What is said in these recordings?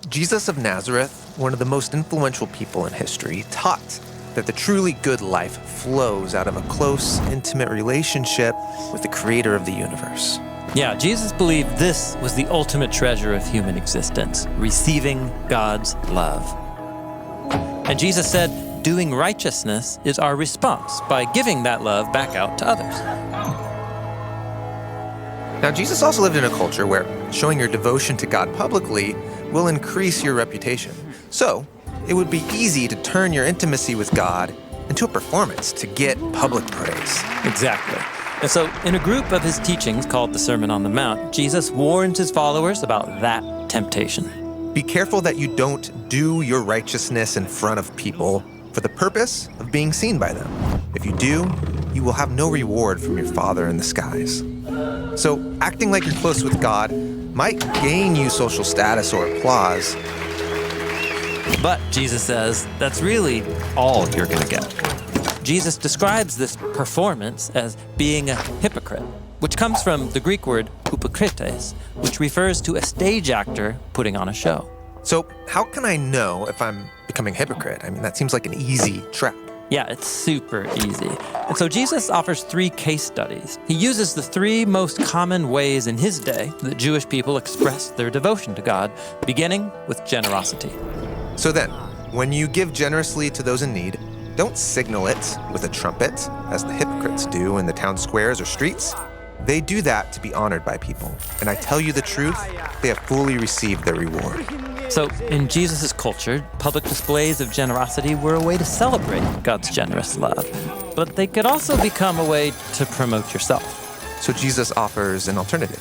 Jesus of Nazareth, one of the most influential people in history, taught that the truly good life flows out of a close, intimate relationship with the creator of the universe. Yeah, Jesus believed this was the ultimate treasure of human existence, receiving God's love. And Jesus said, doing righteousness is our response by giving that love back out to others. Now, Jesus also lived in a culture where showing your devotion to God publicly will increase your reputation. So, it would be easy to turn your intimacy with God into a performance to get public praise. Exactly. And so, in a group of his teachings called the Sermon on the Mount, Jesus warns his followers about that temptation. Be careful that you don't do your righteousness in front of people for the purpose of being seen by them. If you do, you will have no reward from your Father in the skies. So, acting like you're close with God might gain you social status or applause. But, Jesus says, that's really all you're going to get. Jesus describes this performance as being a hypocrite, which comes from the Greek word hypokrites, which refers to a stage actor putting on a show. So, how can I know if I'm becoming a hypocrite? I mean, that seems like an easy trap. Yeah, it's super easy. And so Jesus offers 3 case studies. He uses the 3 most common ways in his day that Jewish people expressed their devotion to God, beginning with generosity. So then, when you give generously to those in need, don't signal it with a trumpet, as the hypocrites do in the town squares or streets. They do that to be honored by people. And I tell you the truth, they have fully received their reward. So, in Jesus' culture, public displays of generosity were a way to celebrate God's generous love. But they could also become a way to promote yourself. So Jesus offers an alternative.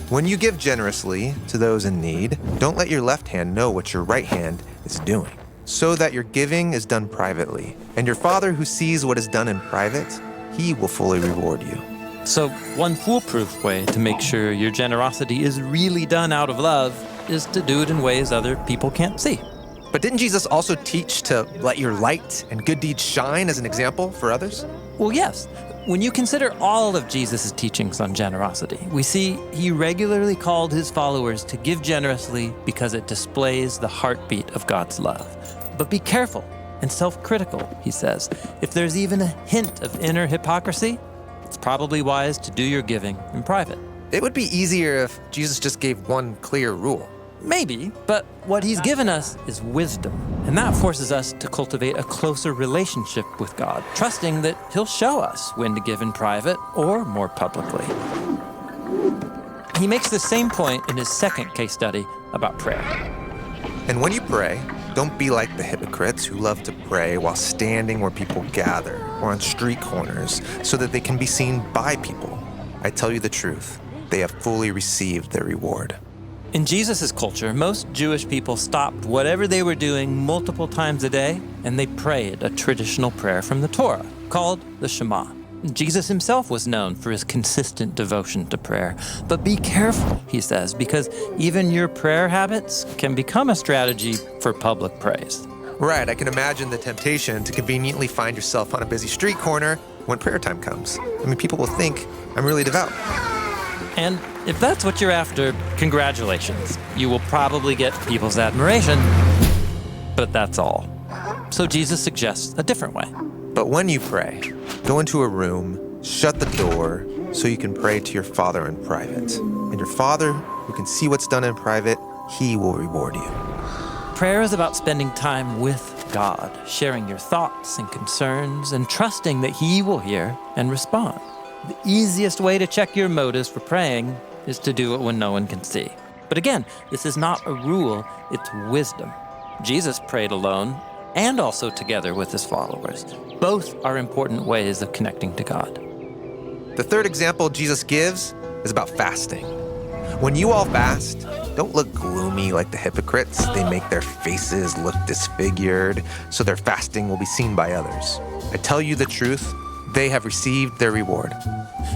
When you give generously to those in need, don't let your left hand know what your right hand is doing, so that your giving is done privately. And your Father who sees what is done in private, he will fully reward you. So, one foolproof way to make sure your generosity is really done out of love is to do it in ways other people can't see. But didn't Jesus also teach to let your light and good deeds shine as an example for others? Well, yes. When you consider all of Jesus' teachings on generosity, we see he regularly called his followers to give generously because it displays the heartbeat of God's love. But be careful and self-critical, he says. If there's even a hint of inner hypocrisy, it's probably wise to do your giving in private. It would be easier if Jesus just gave one clear rule. Maybe, but what he's given us is wisdom, and that forces us to cultivate a closer relationship with God, trusting that he'll show us when to give in private or more publicly. He makes the same point in his second case study about prayer. And when you pray, don't be like the hypocrites who love to pray while standing where people gather or on street corners so that they can be seen by people. I tell you the truth, they have fully received their reward. In Jesus' culture, most Jewish people stopped whatever they were doing multiple times a day, and they prayed a traditional prayer from the Torah, called the Shema. Jesus himself was known for his consistent devotion to prayer. But be careful, he says, because even your prayer habits can become a strategy for public praise. Right, I can imagine the temptation to conveniently find yourself on a busy street corner when prayer time comes. I mean, people will think I'm really devout. And if that's what you're after, congratulations. You will probably get people's admiration, but that's all. So Jesus suggests a different way. But when you pray, go into a room, shut the door, so you can pray to your Father in private. And your Father, who can see what's done in private, he will reward you. Prayer is about spending time with God, sharing your thoughts and concerns, and trusting that he will hear and respond. The easiest way to check your motives for praying is to do it when no one can see. But again, this is not a rule, it's wisdom. Jesus prayed alone and also together with his followers. Both are important ways of connecting to God. The third example Jesus gives is about fasting. When you all fast, don't look gloomy like the hypocrites. They make their faces look disfigured, so their fasting will be seen by others. I tell you the truth, they have received their reward.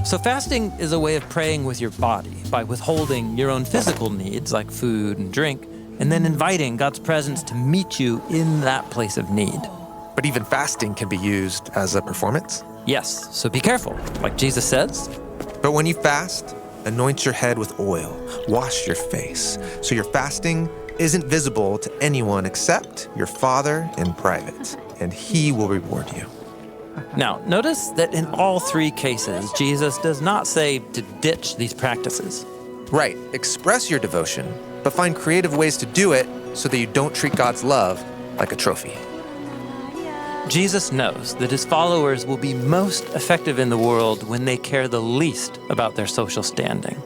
So fasting is a way of praying with your body by withholding your own physical needs like food and drink, and then inviting God's presence to meet you in that place of need. But even fasting can be used as a performance. Yes, so be careful, like Jesus says. But when you fast, anoint your head with oil, wash your face, so your fasting isn't visible to anyone except your Father in private, and He will reward you. Now, notice that in all three cases, Jesus does not say to ditch these practices. Right, express your devotion, but find creative ways to do it so that you don't treat God's love like a trophy. Jesus knows that his followers will be most effective in the world when they care the least about their social standing,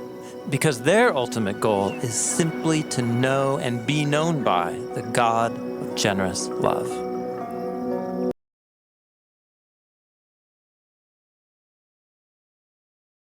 because their ultimate goal is simply to know and be known by the God of generous love.